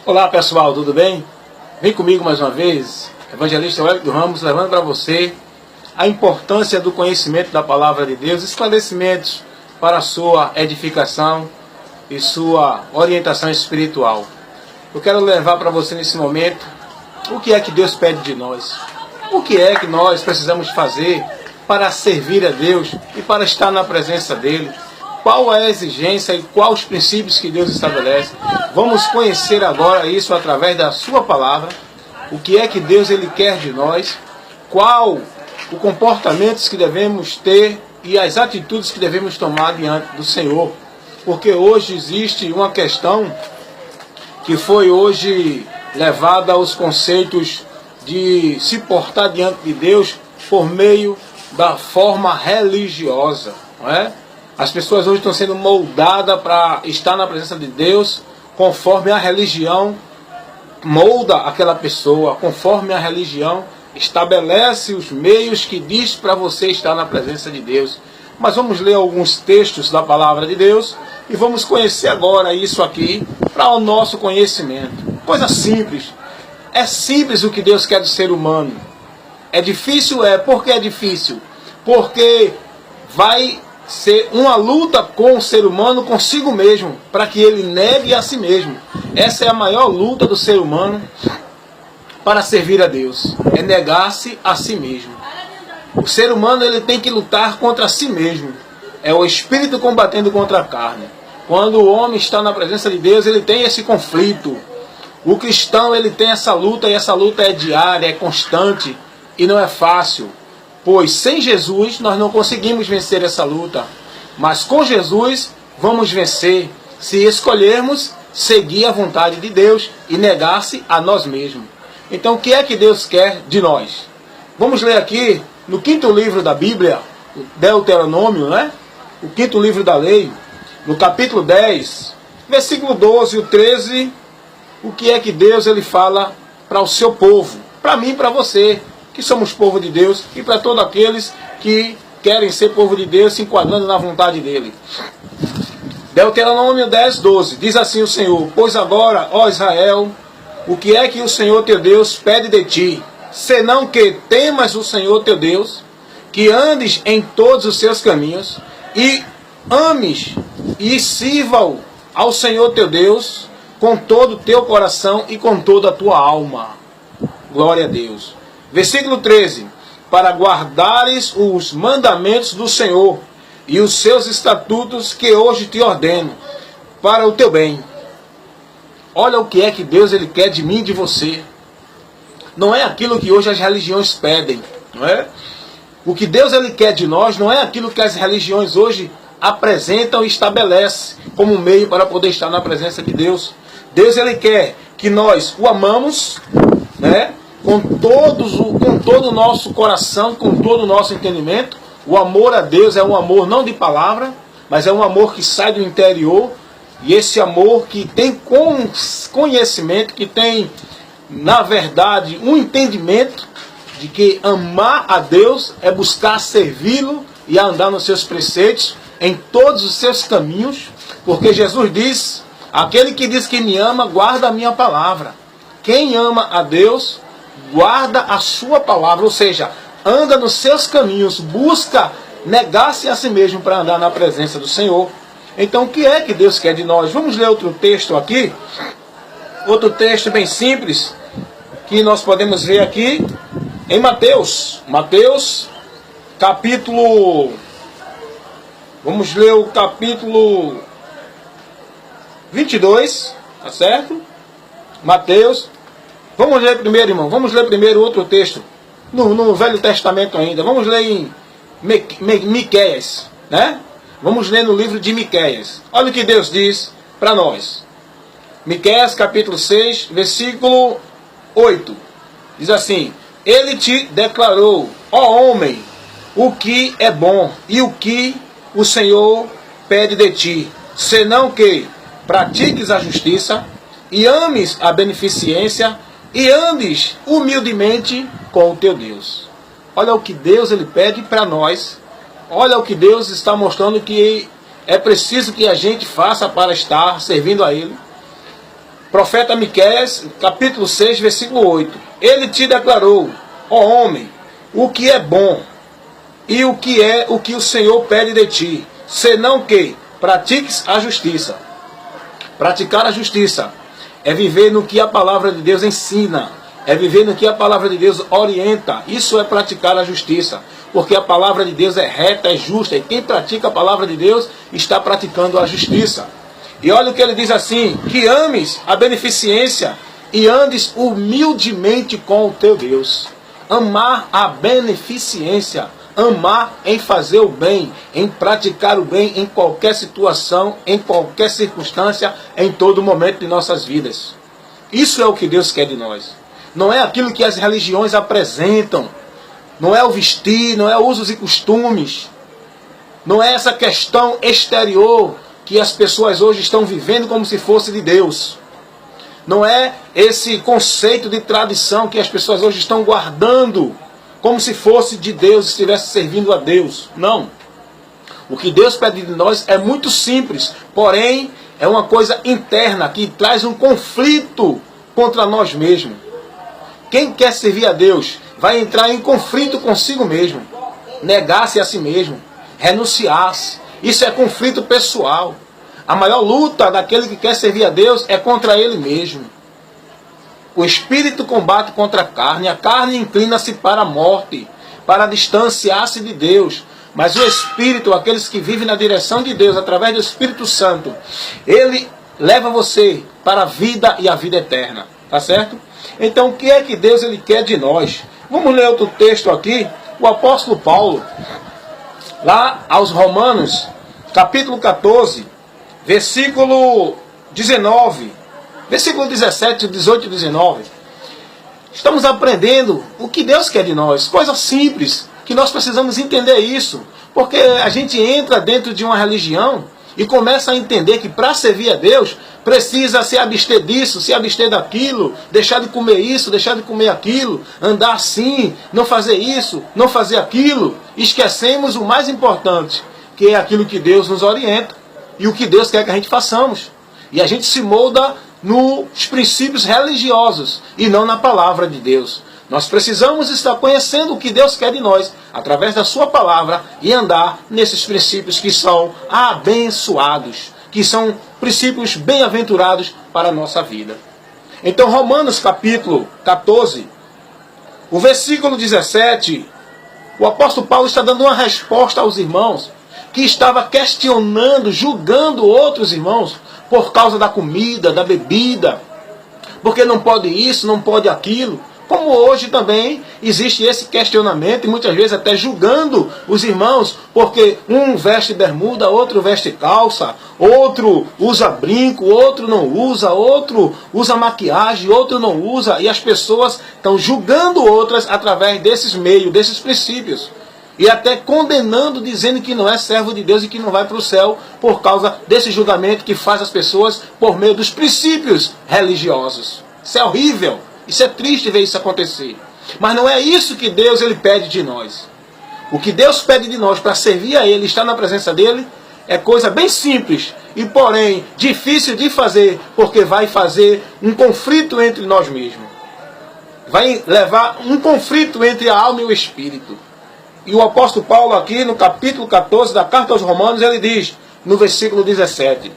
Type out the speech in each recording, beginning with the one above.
Olá pessoal, tudo bem? Vem comigo mais uma vez, Evangelista Wellington Ramos, levando para você a importância do conhecimento da Palavra de Deus, esclarecimentos para a sua edificação e sua orientação espiritual. Eu quero levar para você nesse momento o que é que Deus pede de nós, o que é que nós precisamos fazer para servir a Deus e para estar na presença dEle. Qual é a exigência e quais os princípios que Deus estabelece. Vamos conhecer agora isso através da sua palavra. O que é que Deus ele quer de nós. Qual o comportamento que devemos ter e as atitudes que devemos tomar diante do Senhor. Porque hoje existe uma questão que foi hoje levada aos conceitos de se portar diante de Deus por meio da forma religiosa, não é? As pessoas hoje estão sendo moldadas para estar na presença de Deus conforme a religião molda aquela pessoa, conforme a religião estabelece os meios que diz para você estar na presença de Deus. Mas vamos ler alguns textos da palavra de Deus e vamos conhecer agora isso aqui para o nosso conhecimento. Coisa simples. É simples o que Deus quer do ser humano. É difícil? É. Por que é difícil? Porque vai ser uma luta com o ser humano consigo mesmo, para que ele negue a si mesmo. Essa é a maior luta do ser humano para servir a Deus, é negar-se a si mesmo. O ser humano ele tem que lutar contra si mesmo, é o espírito combatendo contra a carne. Quando o homem está na presença de Deus, ele tem esse conflito. O cristão ele tem essa luta, e essa luta é diária, é constante, e não é fácil. Pois sem Jesus nós não conseguimos vencer essa luta. Mas com Jesus vamos vencer se escolhermos seguir a vontade de Deus e negar-se a nós mesmos. Então o que é que Deus quer de nós? Vamos ler aqui no 5º livro da Bíblia, Deuteronômio, né? O 5º livro da lei, no capítulo 10, versículo 12 e 13, o que é que Deus ele fala para o seu povo, para mim e para você, que somos povo de Deus, e para todos aqueles que querem ser povo de Deus, se enquadrando na vontade dele. Deuteronômio 10, 12, diz assim o Senhor: pois agora, ó Israel, o que é que o Senhor teu Deus pede de ti, senão que temas o Senhor teu Deus, que andes em todos os seus caminhos, e ames e sirva-o ao Senhor teu Deus, com todo o teu coração e com toda a tua alma. Glória a Deus. Versículo 13, para guardares os mandamentos do Senhor e os seus estatutos que hoje te ordeno, para o teu bem. Olha o que é que Deus ele quer de mim e de você. Não é aquilo que hoje as religiões pedem, não é? O que Deus ele quer de nós não é aquilo que as religiões hoje apresentam e estabelecem como meio para poder estar na presença de Deus. Deus ele quer que nós o amamos, né? Com todo o nosso coração, com todo o nosso entendimento. O amor a Deus é um amor não de palavra, mas é um amor que sai do interior. E esse amor que tem conhecimento, que tem, na verdade, um entendimento de que amar a Deus é buscar servi-lo e andar nos seus preceitos, em todos os seus caminhos. Porque Jesus diz, aquele que diz que me ama, guarda a minha palavra. Quem ama a Deus guarda a sua palavra, ou seja, anda nos seus caminhos, busca negar-se a si mesmo para andar na presença do Senhor. Então o que é que Deus quer de nós? Vamos ler outro texto aqui, outro texto bem simples, que nós podemos ver aqui em Mateus, capítulo, vamos ler o capítulo 22, tá certo? Mateus. Vamos ler primeiro, irmão. Vamos ler primeiro outro texto. No Velho Testamento ainda. Vamos ler em Miqueias, né? Vamos ler no livro de Miqueias. Olha o que Deus diz para nós. Miqueias capítulo 6, versículo 8. Diz assim: ele te declarou, ó homem, o que é bom e o que o Senhor pede de ti, senão que pratiques a justiça e ames a beneficência e andes humildemente com o teu Deus. Olha o que Deus ele pede para nós. Olha o que Deus está mostrando que é preciso que a gente faça para estar servindo a Ele. Profeta Miqueias, capítulo 6, versículo 8. Ele te declarou, ó homem, o que é bom e o que o Senhor pede de ti, senão que pratiques a justiça. Praticar a justiça é viver no que a palavra de Deus ensina, é viver no que a palavra de Deus orienta. Isso é praticar a justiça, porque a palavra de Deus é reta, é justa, e quem pratica a palavra de Deus está praticando a justiça. E olha o que ele diz assim, que ames a beneficência e andes humildemente com o teu Deus. Amar a beneficência, amar em fazer o bem, em praticar o bem em qualquer situação, em qualquer circunstância, em todo momento de nossas vidas. Isso é o que Deus quer de nós. Não é aquilo que as religiões apresentam, não é o vestir, não é usos e costumes, não é essa questão exterior que as pessoas hoje estão vivendo como se fosse de Deus. Não é esse conceito de tradição que as pessoas hoje estão guardando como se fosse de Deus, estivesse servindo a Deus. Não. O que Deus pede de nós é muito simples, porém é uma coisa interna que traz um conflito contra nós mesmos. Quem quer servir a Deus vai entrar em conflito consigo mesmo, negar-se a si mesmo, renunciar-se. Isso é conflito pessoal. A maior luta daquele que quer servir a Deus é contra ele mesmo. O espírito combate contra a carne inclina-se para a morte, para distanciar-se de Deus. Mas o Espírito, aqueles que vivem na direção de Deus, através do Espírito Santo, ele leva você para a vida e a vida eterna. Tá certo? Então, o que é que Deus ele quer de nós? Vamos ler outro texto aqui. O apóstolo Paulo, lá aos Romanos, capítulo 14, versículo 19, versículo 17, 18 e 19. Estamos aprendendo o que Deus quer de nós. Coisa simples, que nós precisamos entender isso. Porque a gente entra dentro de uma religião e começa a entender que para servir a Deus, precisa se abster disso, se abster daquilo, deixar de comer isso, deixar de comer aquilo, andar assim, não fazer isso, não fazer aquilo. Esquecemos o mais importante, que é aquilo que Deus nos orienta e o que Deus quer que a gente façamos. E a gente se molda nos princípios religiosos e não na palavra de Deus. Nós precisamos estar conhecendo o que Deus quer de nós, através da sua palavra, e andar nesses princípios que são abençoados, que são princípios bem-aventurados para a nossa vida. Então, Romanos capítulo 14, o versículo 17, o apóstolo Paulo está dando uma resposta aos irmãos que estava questionando, julgando outros irmãos por causa da comida, da bebida, porque não pode isso, não pode aquilo. Como hoje também existe esse questionamento e muitas vezes até julgando os irmãos, porque um veste bermuda, outro veste calça, outro usa brinco, outro não usa, outro usa maquiagem, outro não usa, e as pessoas estão julgando outras através desses meios, desses princípios. E até condenando, dizendo que não é servo de Deus e que não vai para o céu por causa desse julgamento que faz as pessoas por meio dos princípios religiosos. Isso é horrível. Isso é triste ver isso acontecer. Mas não é isso que Deus ele pede de nós. O que Deus pede de nós para servir a Ele, estar na presença dEle, é coisa bem simples e, porém, difícil de fazer, porque vai fazer um conflito entre nós mesmos. Vai levar um conflito entre a alma e o espírito. E o apóstolo Paulo aqui, no capítulo 14 da carta aos Romanos, ele diz, no versículo 17,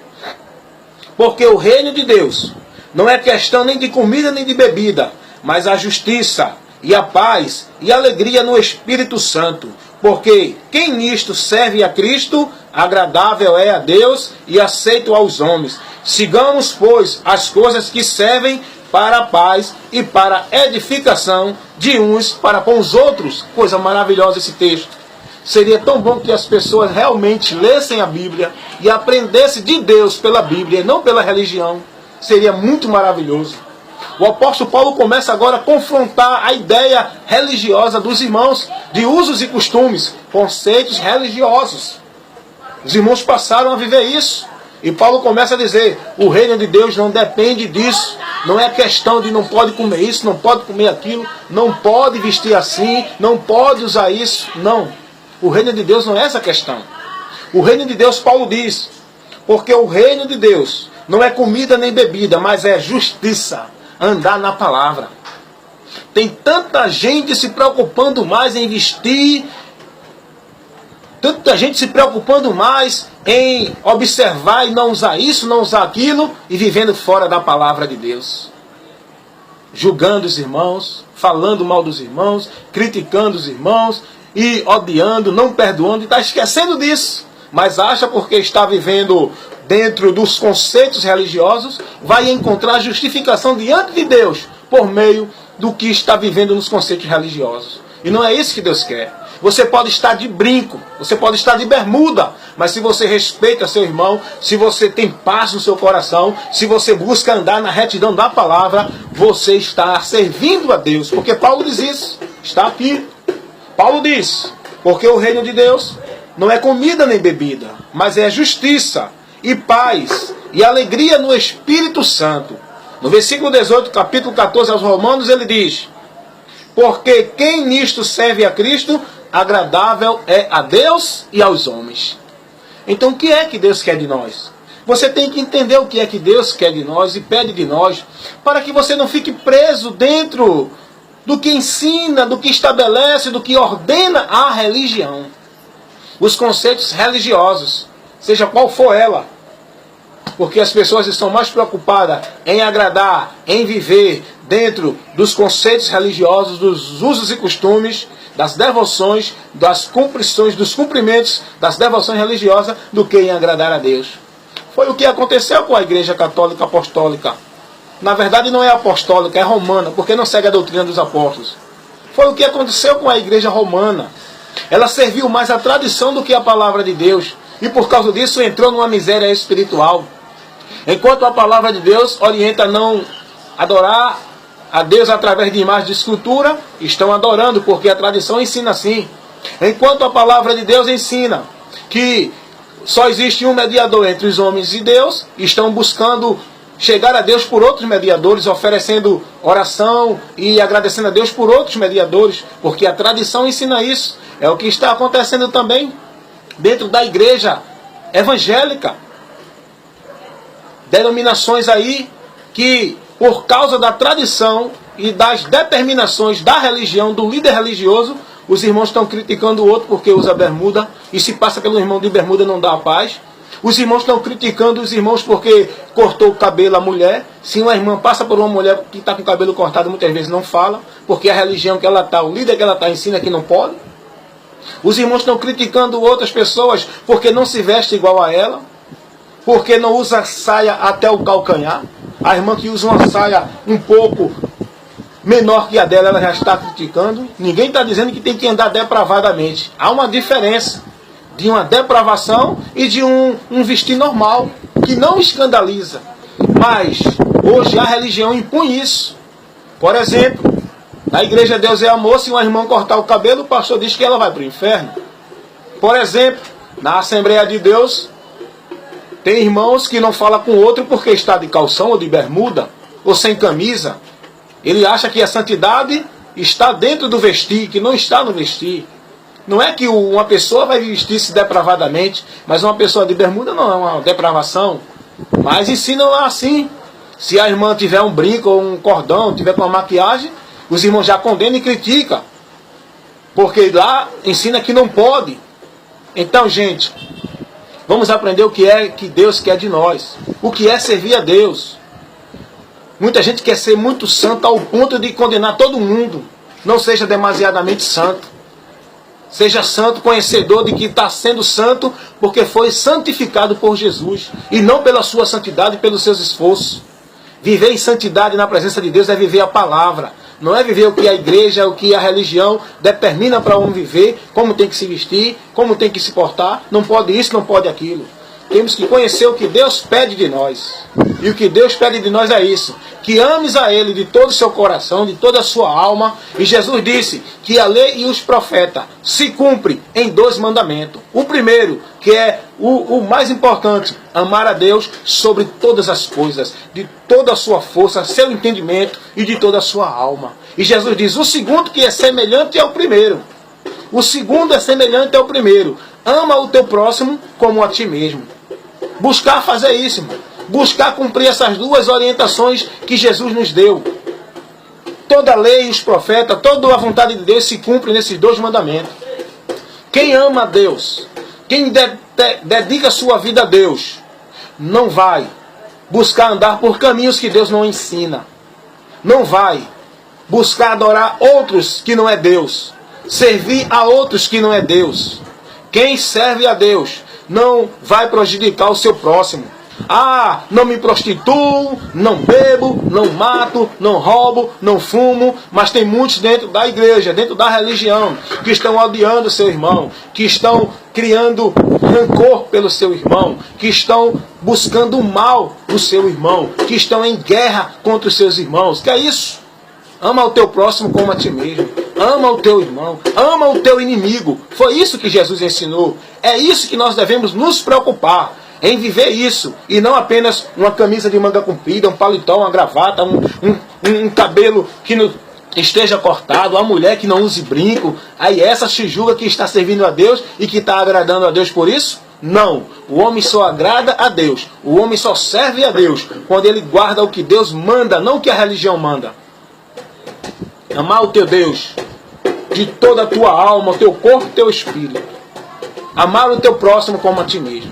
porque o reino de Deus não é questão nem de comida nem de bebida, mas a justiça e a paz e a alegria no Espírito Santo. Porque quem nisto serve a Cristo, agradável é a Deus e aceito aos homens. Sigamos, pois, as coisas que servem para a paz e para a edificação de uns para com os outros. Coisa maravilhosa esse texto. Seria tão bom que as pessoas realmente lessem a Bíblia e aprendessem de Deus pela Bíblia e não pela religião. Seria muito maravilhoso. O apóstolo Paulo começa agora a confrontar a ideia religiosa dos irmãos, de usos e costumes, conceitos religiosos. Os irmãos passaram a viver isso. E Paulo começa a dizer, o reino de Deus não depende disso. Não é questão de não pode comer isso, não pode comer aquilo, não pode vestir assim, não pode usar isso. Não. O reino de Deus não é essa questão. O reino de Deus, Paulo diz, porque o reino de Deus não é comida nem bebida, mas é justiça, andar na palavra. Tem tanta gente se preocupando mais em vestir, tanta gente se preocupando mais em observar e não usar isso, não usar aquilo, e vivendo fora da palavra de Deus. Julgando os irmãos, falando mal dos irmãos, criticando os irmãos, e odiando, não perdoando, e está esquecendo disso. Mas acha porque está vivendo dentro dos conceitos religiosos, vai encontrar justificação diante de Deus, por meio do que está vivendo nos conceitos religiosos. E não é isso que Deus quer. Você pode estar de brinco, você pode estar de bermuda, mas se você respeita seu irmão, se você tem paz no seu coração, se você busca andar na retidão da palavra, você está servindo a Deus. Porque Paulo diz isso, está aqui. Paulo diz, porque o reino de Deus não é comida nem bebida, mas é justiça e paz e alegria no Espírito Santo. No versículo 18, capítulo 14 aos Romanos, ele diz: porque quem nisto serve a Cristo, agradável é a Deus e aos homens. Então o que é que Deus quer de nós? Você tem que entender o que é que Deus quer de nós e pede de nós, para que você não fique preso dentro do que ensina, do que estabelece, do que ordena a religião. Os conceitos religiosos, seja qual for ela. Porque as pessoas estão mais preocupadas em agradar, em viver dentro dos conceitos religiosos, dos usos e costumes, das devoções, das cumprições, dos cumprimentos das devoções religiosas, do que em agradar a Deus. Foi o que aconteceu com a Igreja Católica Apostólica. Na verdade não é apostólica, é romana, porque não segue a doutrina dos apóstolos. Foi o que aconteceu com a Igreja Romana. Ela serviu mais a tradição do que a palavra de Deus. E por causa disso entrou numa miséria espiritual. Enquanto a palavra de Deus orienta a não adorar a Deus através de imagens de escultura, estão adorando, porque a tradição ensina assim. Enquanto a palavra de Deus ensina que só existe um mediador entre os homens e Deus, estão buscando chegar a Deus por outros mediadores, oferecendo oração e agradecendo a Deus por outros mediadores, porque a tradição ensina isso. É o que está acontecendo também dentro da igreja evangélica. Denominações aí que, por causa da tradição e das determinações da religião, do líder religioso, os irmãos estão criticando o outro porque usa bermuda, e se passa pelo irmão de bermuda não dá a paz. Os irmãos estão criticando os irmãos porque cortou o cabelo a mulher. Se uma irmã passa por uma mulher que está com o cabelo cortado, muitas vezes não fala, porque a religião que ela está, o líder que ela está, ensina que não pode. Os irmãos estão criticando outras pessoas porque não se veste igual a ela, porque não usa saia até o calcanhar. A irmã que usa uma saia um pouco menor que a dela, ela já está criticando. Ninguém está dizendo que tem que andar depravadamente. Há uma diferença de uma depravação e de um vestir normal, que não escandaliza. Mas hoje a religião impõe isso. Por exemplo, na igreja Deus é Amor, se uma irmã cortar o cabelo, o pastor diz que ela vai para o inferno. Por exemplo, na Assembleia de Deus, tem irmãos que não falam com o outro porque está de calção ou de bermuda, ou sem camisa. Ele acha que a santidade está dentro do vestir, que não está no vestir. Não é que uma pessoa vai vestir-se depravadamente, mas uma pessoa de bermuda não é uma depravação. Mas ensinam lá assim. Se a irmã tiver um brinco ou um cordão, tiver com uma maquiagem, os irmãos já condenam e criticam. Porque lá ensina que não pode. Então, gente, vamos aprender o que é que Deus quer de nós. O que é servir a Deus. Muita gente quer ser muito santo ao ponto de condenar todo mundo. Não seja demasiadamente santo. Seja santo, conhecedor de que está sendo santo porque foi santificado por Jesus. E não pela sua santidade e pelos seus esforços. Viver em santidade na presença de Deus é viver a palavra. Não é viver o que a igreja, o que a religião determina para um viver, como tem que se vestir, como tem que se portar. Não pode isso, não pode aquilo. Temos que conhecer o que Deus pede de nós. E o que Deus pede de nós é isso. Que ames a Ele de todo o seu coração, de toda a sua alma. E Jesus disse que a lei e os profetas se cumprem em 2 mandamentos. O primeiro, que é o mais importante, amar a Deus sobre todas as coisas, de toda a sua força, seu entendimento e de toda a sua alma. E Jesus diz, o segundo que é semelhante ao primeiro. O segundo é semelhante ao primeiro. Ama o teu próximo como a ti mesmo. Buscar fazer isso, irmão. buscar cumprir essas duas orientações que Jesus nos deu. Toda a lei e os profetas, toda a vontade de Deus se cumpre nesses dois mandamentos. Quem ama a Deus, quem dedica a sua vida a Deus, não vai buscar andar por caminhos que Deus não ensina. Não vai buscar adorar outros que não é Deus. Servir a outros que não é Deus. Quem serve a Deus não vai prejudicar o seu próximo. Ah, não me prostituo, não bebo, não mato, não roubo, não fumo. Mas tem muitos dentro da igreja, dentro da religião, que estão odiando o seu irmão, que estão criando rancor pelo seu irmão, que estão buscando o mal do seu irmão, que estão em guerra contra os seus irmãos. Que é isso? Ama o teu próximo como a ti mesmo. Ama o teu irmão. Ama o teu inimigo. Foi isso que Jesus ensinou. É isso que nós devemos nos preocupar. Em viver isso. E não apenas uma camisa de manga comprida, um paletó, uma gravata, um cabelo que não esteja cortado, uma mulher que não use brinco. Aí essa se julga que está servindo a Deus e que está agradando a Deus por isso? Não. O homem só agrada a Deus. O homem só serve a Deus quando ele guarda o que Deus manda, não o que a religião manda. Amar o teu Deus de toda a tua alma, o teu corpo e o teu espírito. Amar o teu próximo como a ti mesmo.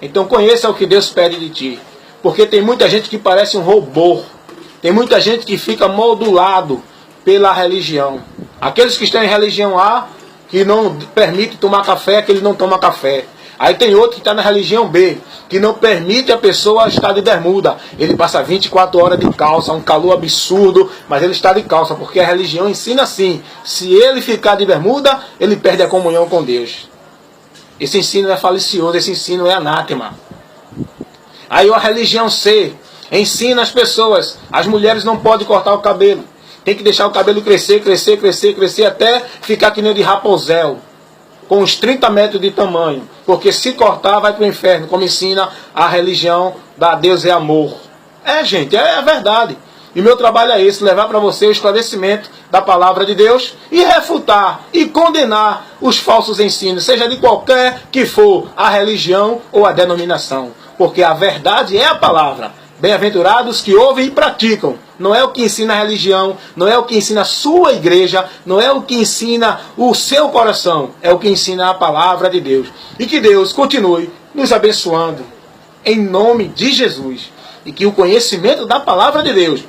Então conheça o que Deus pede de ti. Porque tem muita gente que parece um robô. Tem muita gente que fica modulado pela religião. Aqueles que estão em religião A, que não permite tomar café, que ele não toma café. Aí tem outro que está na religião B, que não permite a pessoa estar de bermuda. Ele passa 24 horas de calça, um calor absurdo, mas ele está de calça, porque a religião ensina assim. Se ele ficar de bermuda, ele perde a comunhão com Deus. Esse ensino é falicioso, esse ensino é anátema. Aí a religião C ensina as pessoas, as mulheres não podem cortar o cabelo. Tem que deixar o cabelo crescer, crescer, crescer, crescer, até ficar que nem de Rapunzel, com uns 30 metros de tamanho. Porque se cortar, vai para o inferno, como ensina a religião da Deus é amor. É, gente, é a verdade. E meu trabalho é esse, levar para você o esclarecimento da palavra de Deus e refutar e condenar os falsos ensinos, seja de qualquer que for a religião ou a denominação. Porque a verdade é a palavra. Bem-aventurados que ouvem e praticam. Não é o que ensina a religião, não é o que ensina a sua igreja, não é o que ensina o seu coração, é o que ensina a palavra de Deus. E que Deus continue nos abençoando em nome de Jesus. E que o conhecimento da palavra de Deus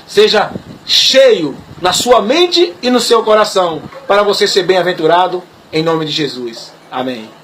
seja cheio na sua mente e no seu coração, para você ser bem-aventurado em nome de Jesus. Amém.